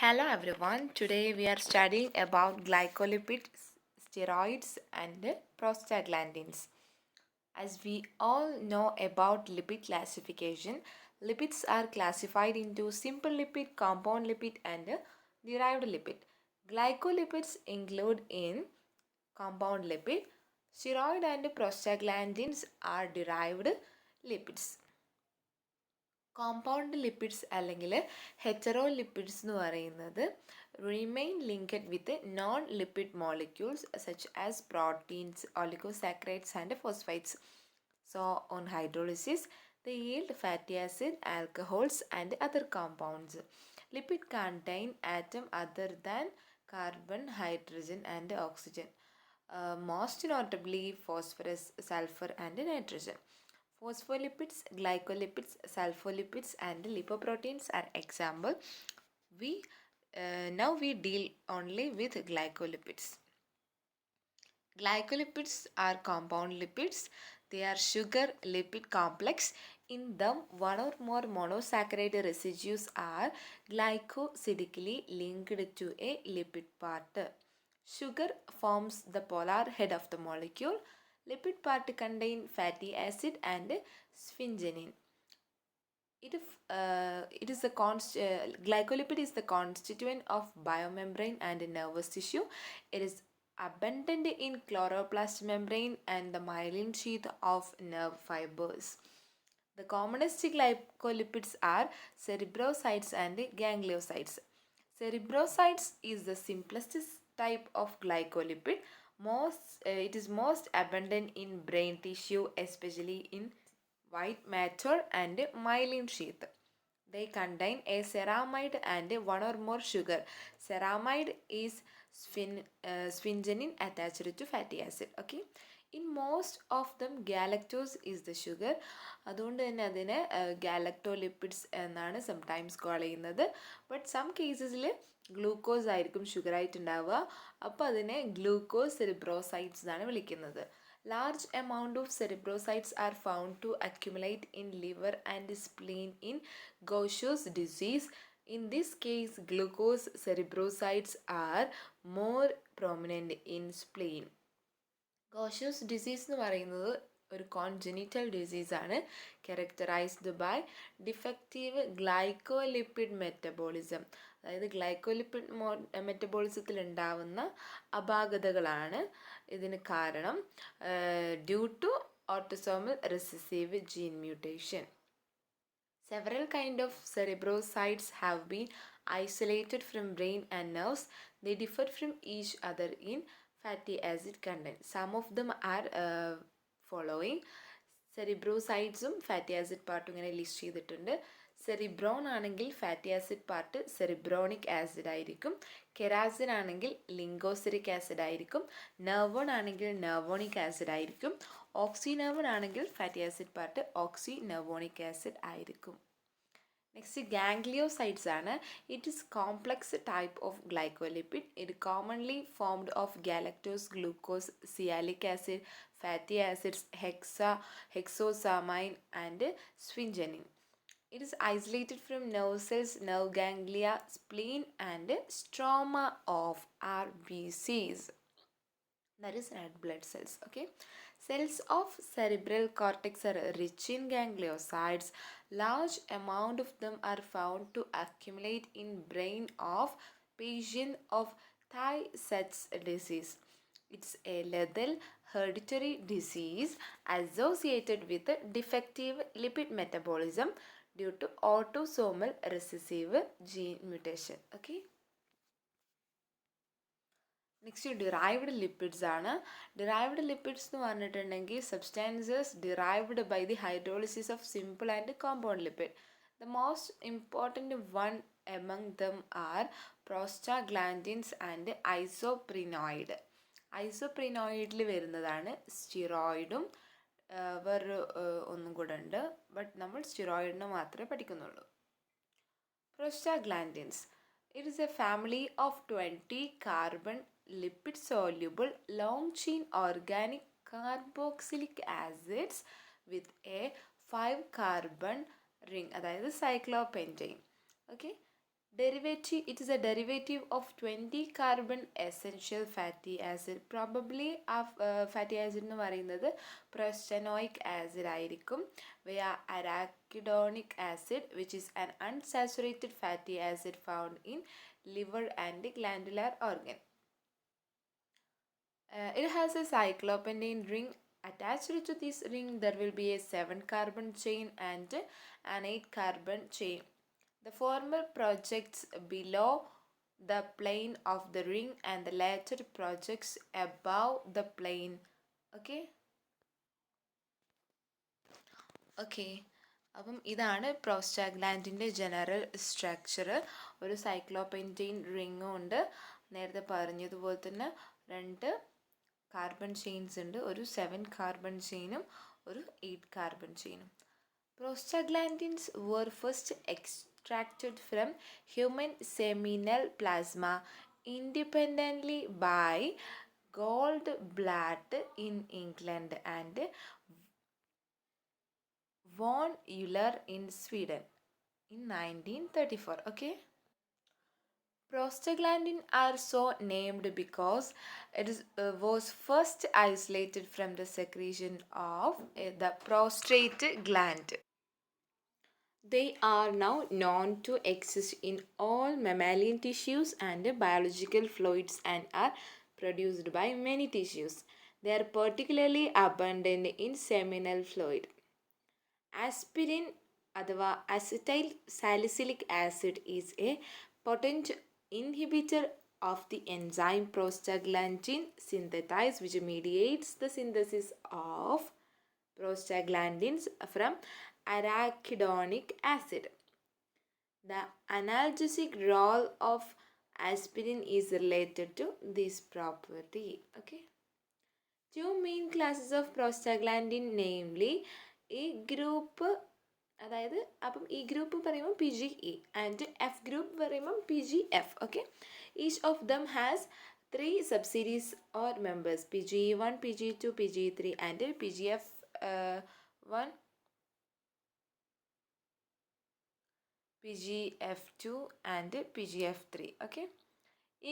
Hello everyone. Today we are studying about glycolipids, steroids and prostaglandins. As we all know about lipid classification, lipids are classified into simple lipid, compound lipid and derived lipid. Glycolipids include in compound lipid. Steroid and prostaglandins are derived lipids. Compound lipids അല്ലെങ്കിൽ hetero lipids എന്ന് പറയുന്നത് remain linked with non lipid molecules such as proteins oligosaccharides and phosphites. So on hydrolysis they yield fatty acid, alcohols and other compounds. Lipid contain atom other than carbon, hydrogen and oxygen. Most notably phosphorus, sulfur and nitrogen. Phospholipids, glycolipids, sulfolipids and lipoproteins are example. Now we deal only with glycolipids. Glycolipids are compound lipids. They are sugar lipid complex. In them, one or more monosaccharide residues are glycosidically linked to a lipid part. Sugar forms the polar head of the molecule. Lipid part contain fatty acid and sphinginin. Glycolipid is the constituent of biomembrane and nervous tissue. It is abundant in chloroplast membrane and the myelin sheath of nerve fibers. The commonest glycolipids are cerebrosides and gangliosides. Cerebrosides is the simplest type of glycolipid. It is most abundant in brain tissue, especially in white matter and myelin sheath. They contain a ceramide and one or more sugar. Ceramide is sphinginin attached to fatty acid. Okay. In most of them galactose is the sugar. അതുകൊണ്ട് തന്നെ അതിനെ ഗാലക്ടോലിപ്പിഡ്സ് എന്നാണ് sometimes call ചെയ്യുന്നത്. But some കേസസിൽ glucose ആയിരിക്കും sugar ആയിട്ടുണ്ടാവുക. അപ്പോൾ അതിനെ glucose സെറിബ്രോസൈഡ്സ് എന്നാണ് വിളിക്കുന്നത്. Large amount of cerebrosides are found to accumulate in liver and spleen in Gaucher's disease. In this case, glucose cerebrosides are more prominent in spleen. Gaucher's disease എന്ന് പറയുന്നത് ഒരു congenital ഡിസീസാണ്, characterised by defective glycolipid metabolism. അതായത് glycolipid മെറ്റബോളിസത്തിൽ ഉണ്ടാവുന്ന അപാകതകളാണ് ഇതിന് കാരണം, due to autosomal recessive gene mutation. Several kinds of cerebrosides have been isolated from brain and nerves. They differ from each other in fatty acid content. Some of them are following. സെറിബ്രോസൈഡ്സും fatty acid പാർട്ടും ഇങ്ങനെ list ചെയ്തിട്ടുണ്ട്. Cerebron ആണെങ്കിൽ fatty acid part cerebronic acid ആയിരിക്കും. Kerasin ആണെങ്കിൽ ലിങ്കോസെറിക് acid ആയിരിക്കും. നെർവോൺ ആണെങ്കിൽ നെർവോണിക് acid ആയിരിക്കും. ഓക്സിനെർവോൺ ആണെങ്കിൽ fatty acid part oxy nervonic acid ആയിരിക്കും. നെക്സ്റ്റ് ഗാംഗ്ലിയോസൈഡ്സ് ആണ്. It is complex type of glycolipid. It commonly formed of galactose, glucose, sialic acid, fatty acids, hexosamine and sphinginin. It is isolated from nerve cells, nerve ganglia, spleen and stroma of RBCs. That is red blood cells. Okay. Cells of cerebral cortex are rich in gangliosides. Large amount of them are found to accumulate in brain of patient of Tay-Sachs disease. It's a lethal hereditary disease associated with defective lipid metabolism due to autosomal recessive gene mutation. Okay. Next derived lipids ആണ്. Derived lipids എന്ന് പറഞ്ഞിട്ടുണ്ടെങ്കിൽ substances derived by the hydrolysis of simple and compound lipid. The most important one among them are prostaglandins and isoprenoid. ഐസോപ്രിനോയിഡിൽ വരുന്നതാണ് സ്റ്റിറോയിഡും വേറൊരു ഒന്നും കൂടെ ഉണ്ട്, ബട്ട് നമ്മൾ സ്റ്റിറോയിഡിനെ മാത്രമേ പഠിക്കുന്നുള്ളൂ. Prostaglandins, it is a family of 20 carbon lipid soluble long chain organic carboxylic acids with a 5 carbon ring, അതായത് സൈക്ലോപെൻറ്റൈൻ. Okay. Derivative, it is a derivative of 20 carbon essential fatty acid. Probably fatty acid എന്ന് പറയുന്നത് prostanoic acid ആയിരിക്കും, via arachidonic acid, which is an unsaturated fatty acid found in liver and glandular organ. It has a cyclopentane ring. Attached to this ring there will be a 7 carbon chain and an 8 carbon chain. The former projects below the plane of the ring and the latter projects above the plane. Okay. അപ്പം ഇതാണ് പ്രോസ്റ്റാഗ്ലാൻഡിൻ്റെ general structure. ഒരു സൈക്ലോപെൻറ്റീൻ റിങ്ങും ഉണ്ട്, നേരത്തെ പറഞ്ഞതുപോലെ തന്നെ 2 carbon chains ഉണ്ട്, ഒരു 7 carbon ചെയിനും ഒരു 8 carbon ചെയിനും. Prostaglandins were first extracted from human seminal plasma independently by Goldblatt in England and von Euler in Sweden in 1934. Okay. Prostaglandins are so named because was first isolated from the secretion of the prostate gland. They are now known to exist in all mammalian tissues and biological fluids and are produced by many tissues. They are particularly abundant in seminal fluid. Aspirin അഥവാ acetyl salicylic acid is a potent inhibitor of the enzyme prostaglandin synthetase, which mediates the synthesis of prostaglandins from arachidonic acid. The analgesic role of aspirin is related to this property. Okay. 2 main classes of prostaglandin, namely A group, അതായത് അപ്പം E group പറയുമ്പോൾ PGE and F group പറയുമ്പോൾ PGF. Okay. Each of them has 3 subseries or members, PGE1, PGE2, PGE3 and PGF1, PGF2 and PGF3. Okay.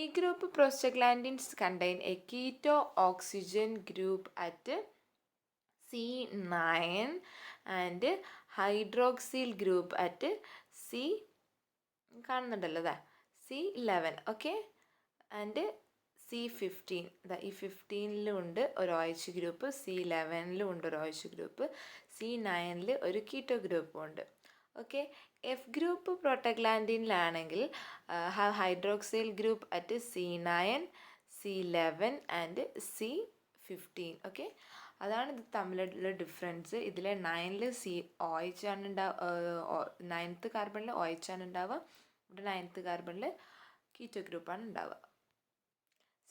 E group prostaglandins contain a keto oxygen group at C9 and hydroxyl group at C11. Okay. And C15. ഈ 15 ഉണ്ട് ഒരു OH group, C11 ഉണ്ട് ഒരു OH group, C9 ഒരു keto ഗ്രൂപ്പും ഉണ്ട്. Okay. F group പ്രോട്ടഗ്ലാൻഡിനിലാണെങ്കിൽ have hydroxyl group at C9, C11 and C15. Okay. അതാണ് ഇത് തമ്മിലുള്ള ഡിഫറൻസ്. ഇതിൽ 9 OH ആണ് ഉണ്ടാവുക, 9th കാർബണിൽ OH ആണ് ഉണ്ടാവുക, ഇവിടെ 9th കാർബണിൽ കീറ്റോ ഗ്രൂപ്പാണ് ഉണ്ടാവുക.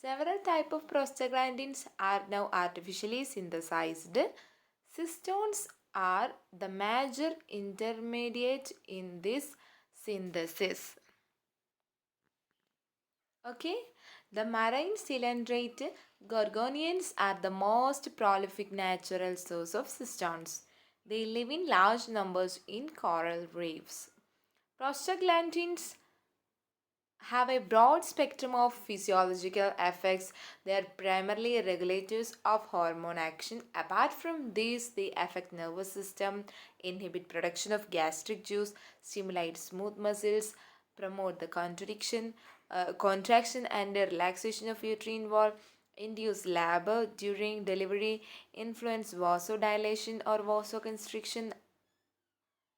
Several types of prostaglandins are now artificially synthesized. Cystones are the major intermediate in this synthesis. Okay. The marine cylindrate gorgonians are the most prolific natural source of cystones. They live in large numbers in coral reefs. Prostaglandins have a broad spectrum of physiological effects. They are primarily regulators of hormone action. Apart from these, they affect nervous system, inhibit production of gastric juice, stimulate smooth muscles, promote the contraction and relaxation of uterine wall, induce labor during delivery, influence vasodilation or vasoconstriction,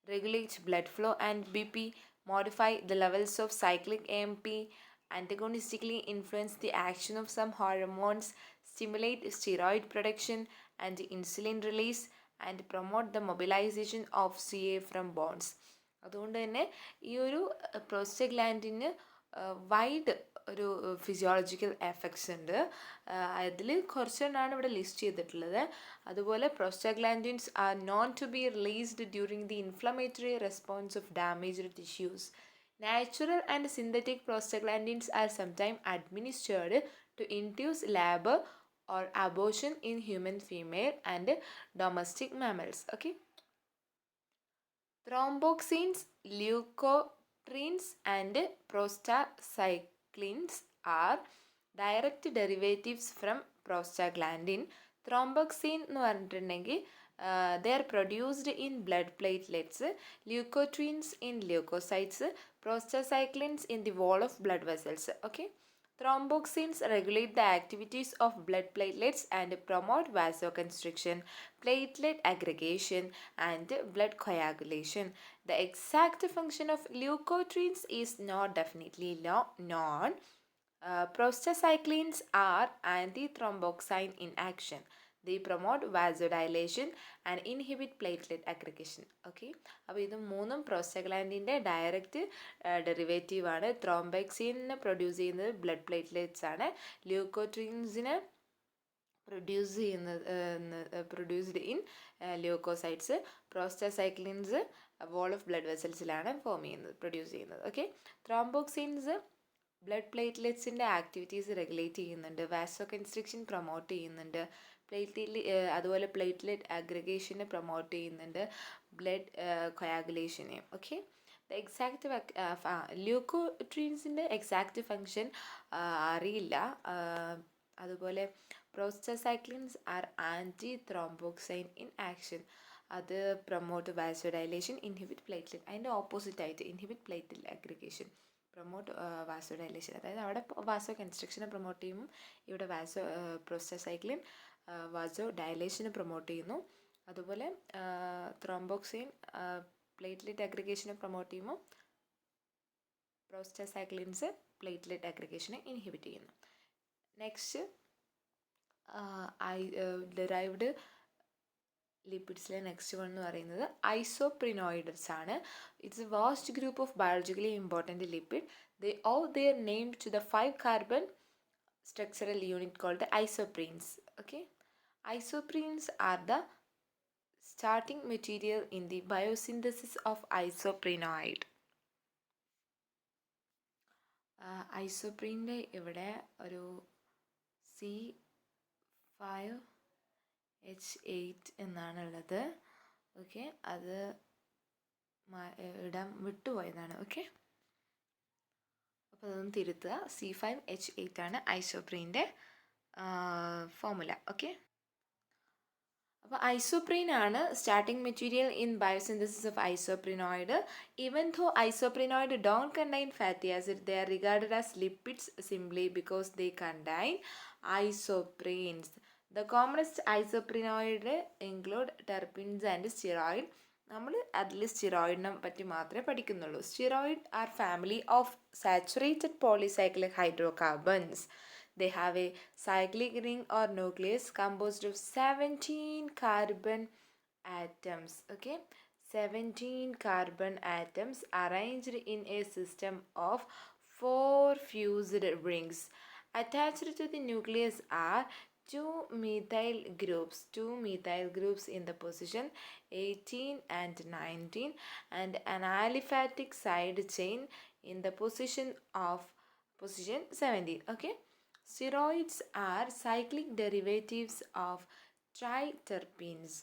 regulate blood flow and BP, modify the levels of cyclic AMP, antagonistically influence the action of some hormones, stimulate steroid production and insulin release, and promote the mobilization of CA from bonds. അതുകൊണ്ട് തന്നെ ഈ ഒരു പ്രോസ്റ്റഗ്ലാൻഡിന് wide ഒരു physiological effects ഉണ്ട്. അതിൽ കുറച്ചെണ്ണമാണ് ഇവിടെ ലിസ്റ്റ് ചെയ്തിട്ടുള്ളത്. അതുപോലെ prostaglandins are known to be released during the inflammatory response of damaged tissues. Natural and synthetic prostaglandins are sometimes administered to induce labor or abortion in human female and domestic mammals. Okay. Thromboxanes, leukotrienes, Trenes and prostacyclins are direct derivatives from prostaglandin. Thromboxane എന്ന് പറഞ്ഞിട്ടുണ്ടെങ്കിൽ they are produced in blood platelets, leukotrienes in leukocytes, prostacyclins in the wall of blood vessels. Okay. Thromboxanes regulate the activities of blood platelets and promote vasoconstriction, platelet aggregation, and blood coagulation. The exact function of leukotrienes is not definitely known. Prostacyclins are antithromboxane in action. They promote vasodilation and inhibit platelet aggregation. Okay. അപ്പോൾ ഇത് മൂന്നും പ്രോസ്റ്റഗ്ലാൻഡിൻ്റെ direct derivative ആണ്. ത്രോംബോക്സിനെ produce ചെയ്യുന്നത് blood platelets ആണ്. ല്യൂക്കോട്രീൻസിനെ produced in leukocytes. Prostacyclins wall of blood വെസൽസിലാണ് produce ചെയ്യുന്നത്. ഓക്കെ. ത്രോംബോക്സിൻസ് ബ്ലഡ് പ്ലേറ്റ്ലെറ്റ്സിൻ്റെ ആക്ടിവിറ്റീസ് റെഗുലേറ്റ് ചെയ്യുന്നുണ്ട്, വാസോകൺസ്ട്രിക്ഷൻ പ്രൊമോട്ട് ചെയ്യുന്നുണ്ട്, അതുപോലെ പ്ലേറ്റ്ലെറ്റ് അഗ്രിഗേഷനെ പ്രൊമോട്ട് ചെയ്യുന്നുണ്ട്, ബ്ലഡ് കൊയാഗുലേഷനെയും. ഓക്കെ. ദ എക്സാക്റ്റ് ല്യൂക്കോട്രീൻസിൻ്റെ എക്സാക്റ്റ് ഫങ്ഷൻ അറിയില്ല. അതുപോലെ prostacyclins are anti thromboxane in action. അത് പ്രൊമോട്ട് വാസോഡൈലേഷൻ, ഇൻഹിബിറ്റ് പ്ലേറ്റ്ലെറ്റ്. അതിൻ്റെ ഓപ്പോസിറ്റായിട്ട് inhibit platelet aggregation, promote vasodilation. അതായത് അവിടെ വാസോ കൺസ്ട്രക്ഷനെ പ്രൊമോട്ട് ചെയ്യുമ്പോൾ ഇവിടെ പ്രോസ്റ്റസൈക്ലിൻ വാസോ ഡയലേഷനെ പ്രൊമോട്ട് ചെയ്യുന്നു. അതുപോലെ ത്രോംബോക്സിൻ പ്ലേറ്റ്ലെറ്റ് അഗ്രിഗേഷനെ പ്രൊമോട്ട് ചെയ്യുമ്പോൾ പ്രോസ്റ്റസൈക്ലിൻസ് പ്ലേറ്റ്ലെറ്റ് അഗ്രിഗേഷനെ ഇൻഹിബിറ്റ് ചെയ്യുന്നു. നെക്സ്റ്റ് derived ലിപ്പിഡ്സിലെ നെക്സ്റ്റ് വൺ എന്ന് പറയുന്നത് ഐസോപ്രിനോയിഡ്സ് ആണ്. It's a vast group of biologically important lipid. They owe their name to the 5 carbon structural unit called the isoprenes. Okay. Isoprenes are the starting material in the biosynthesis of isoprenoid. ഐസോപ്രീനിൻ്റെ ഇവിടെ ഒരു C5H8 എന്നാണുള്ളത്. Okay. അത് ഇടാൻ വിട്ടുപോയതാണ്. Okay. അപ്പോൾ അതൊന്ന് തിരുത്തുക. C5H8 ആണ് ഐസോപ്രീൻ്റെ formula. Okay. അപ്പോൾ ഐസോപ്രീൻ ആണ് starting material in biosynthesis of isoprenoid. Even though isoprenoid don't contain fatty acid, they are regarded as lipids simply because they contain isoprenes. The commonest isoprenoid include terpenes and steroid. നമ്മൾ അതിൽ സ്റ്റിറോയിഡിനെ പറ്റി മാത്രമേ പഠിക്കുന്നുള്ളൂ. Steroid are family of saturated polycyclic hydrocarbons. They have a cyclic ring or nucleus composed of 17 carbon atoms. Okay. 17 carbon atoms arranged in a system of 4 fused rings. Attached to the nucleus are two methyl groups in the position 18 and 19 and an aliphatic side chain in the position 17. Okay. Steroids are cyclic derivatives of triterpenes.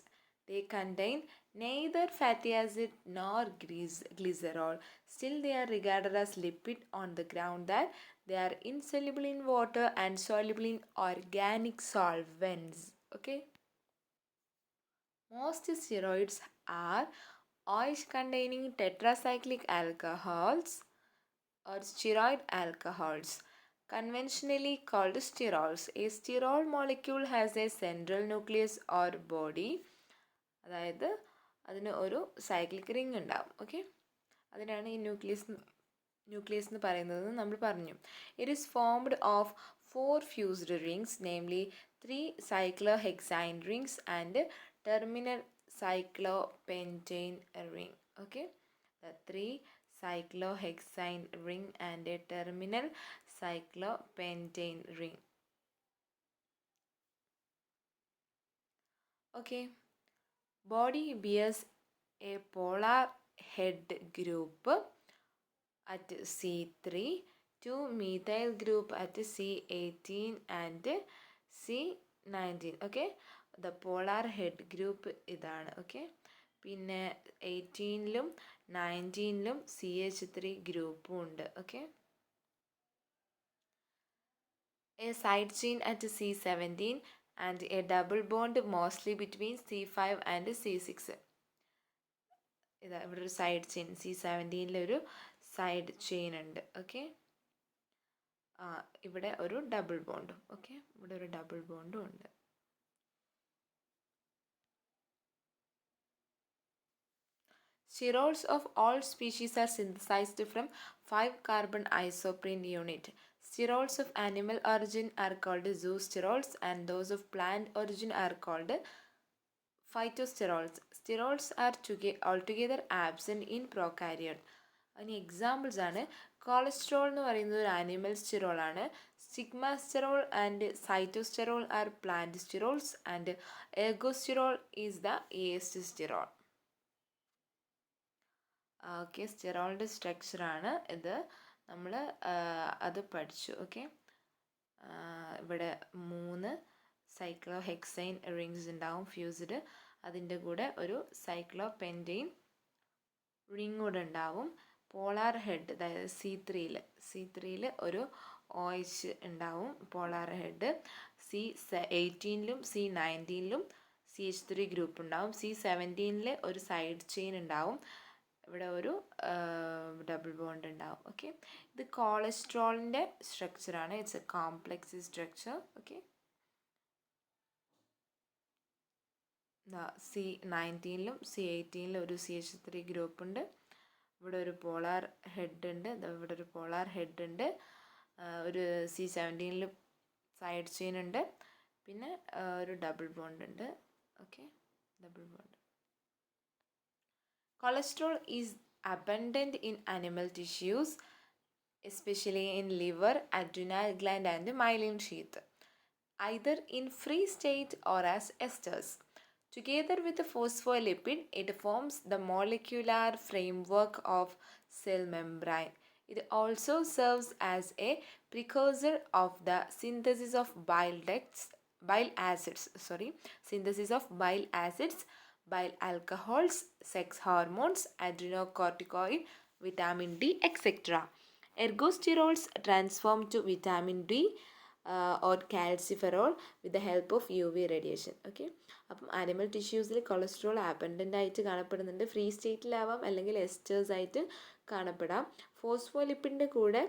They contain neither fatty acid nor glycerol. Still, they are regarded as lipid on the ground that they are insoluble in water and soluble in organic solvents. Okay. Most steroids are oils containing tetracyclic alcohols or steroid alcohols, conventionally called sterols. A sterol molecule has a central nucleus or body. അതായത് അതിന് ഒരു cyclic ring ഉണ്ടാവും. Okay. അതിനാണ് ഈ nucleus എന്ന് പറയുന്നത് നമ്മൾ പറഞ്ഞു. It is formed of 4 fused rings, namely 3 cyclohexane rings and terminal cyclopentane ring. Okay. The 3 cyclohexane ring and a terminal cyclopentane ring. Okay. Body bears a polar head group at C3, 2 methyl group at C18 and C19. Okay. The polar head group ഇതാണ്. Okay. പിന്നെ 18ലും 19ലും CH3 ഗ്രൂപ്പും ഉണ്ട്. Okay, a side chain at C17 and a double bond mostly between C5 and C6. ഇതാ ഇവിടെ ഒരു side chain, C17 side chain ഉണ്ട്. Okay, ഇവിടെ ഒരു ഡബിൾ ബോണ്ടും. ഓക്കെ, ഇവിടെ ഒരു ഡബിൾ ബോണ്ടും ഉണ്ട്. Sterols of all species are synthesized from 5-carbon isoprene unit. Sterols of animal origin are called zoosterols and those of plant origin are called phytosterols. Sterols are altogether absent in prokaryote. അതിന് examples ആണ് cholesterol എന്ന് പറയുന്നത് ഒരു animal sterol ആണ്. Stigmasterol and sitosterol are plant sterols and ergosterol is the yeast sterol. Okay, സ്റ്റെറോളിൻ്റെ സ്ട്രക്ചറാണ് ഇത്, നമ്മൾ അത് പഠിച്ചു. ഓക്കെ, ഇവിടെ 3 സൈക്ലോഹെക്സൈൻ റിങ്സ് ഉണ്ടാവും ഫ്യൂസ്ഡ്, അതിൻ്റെ കൂടെ ഒരു സൈക്ലോപെൻറ്റെയിൻ റിങ് കൂടെ ഉണ്ടാവും. പോളാർ ഹെഡ്, അതായത് C3യിൽ ഒരു OH ഉണ്ടാവും പോളാർ ഹെഡ്. C18ലും C19ലും CH3 ഗ്രൂപ്പ് ഉണ്ടാവും. C17ൽ ഒരു സൈഡ് ചെയിൻ ഉണ്ടാവും, ഇവിടെ ഒരു ഡബിൾ ബോണ്ട് ഉണ്ടാവും. ഓക്കെ, ഇത് കൊളസ്ട്രോളിൻ്റെ സ്ട്രക്ചറാണ്. It's a complex structure. Okay, C19ലും C18ലും ഒരു CH3 ഗ്രൂപ്പ് ഉണ്ട്. ഇവിടെ ഒരു പോളാർ ഹെഡ് ഉണ്ട്, ഇവിടെ ഒരു പോളാർ ഹെഡ് ഉണ്ട്. ഒരു C17ലും സൈഡ് ചെയിൻ ഉണ്ട്, പിന്നെ ഒരു ഡബിൾ ബോണ്ട് ഉണ്ട്. Okay, double bond. Cholesterol is abundant in animal tissues, especially in liver, adrenal gland and myelin sheath, either in free state or as esters. Together with the phospholipid, it forms the molecular framework of cell membrane. It also serves as a precursor of the synthesis of bile acids, bile alcohols, sex hormones, adrenocorticoid, vitamin D, etc. Ergosterols transform to vitamin D or calciferol with the help of UV radiation. Okay, അപ്പം animal ടിഷ്യൂസിൽ cholesterol ആബൻഡൻ്റ് ആയിട്ട് കാണപ്പെടുന്നുണ്ട്. Free സ്റ്റേറ്റിലാവാം അല്ലെങ്കിൽ എസ്റ്റേഴ്സ് ആയിട്ട് കാണപ്പെടാം. ഫോസ്ഫോലിപ്പിഡിൻ്റെ കൂടെ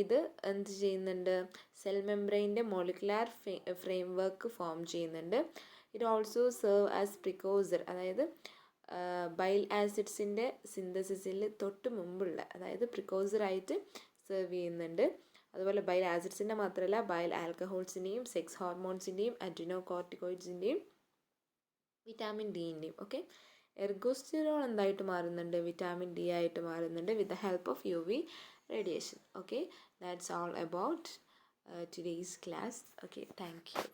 ഇത് എന്ത് ചെയ്യുന്നുണ്ട്, സെൽ മെംബ്രെയിൻ്റെ മോളിക്കുലാർ ഫ്രെയിംവർക്ക് ഫോം ചെയ്യുന്നുണ്ട്. ഇറ്റ് ഓൾസോ സെർവ് ആസ് പ്രിക്കോസർ, അതായത് ബൈൽ ആസിഡ്സിൻ്റെ സിന്തസിസിൽ തൊട്ട് മുമ്പുള്ള, അതായത് പ്രിക്കോസറായിട്ട് സെർവ് ചെയ്യുന്നുണ്ട്. അതുപോലെ ബൈൽ ആസിഡ്സിൻ്റെ മാത്രമല്ല, ബൈൽ ആൽക്കഹോൾസിൻ്റെയും സെക്സ് ഹോർമോൺസിൻ്റെയും അഡ്രിനോകോർട്ടിക്കോയിഡ്സിൻ്റെയും വിറ്റാമിൻ ഡിൻ്റെയും. ഓക്കെ, എർഗോസ്റ്റെറോൾ എന്തായിട്ട് മാറുന്നുണ്ട്, വിറ്റാമിൻ ഡി ആയിട്ട് മാറുന്നുണ്ട് with the help of UV radiation. Okay, that's all about today's class. Okay, thank you.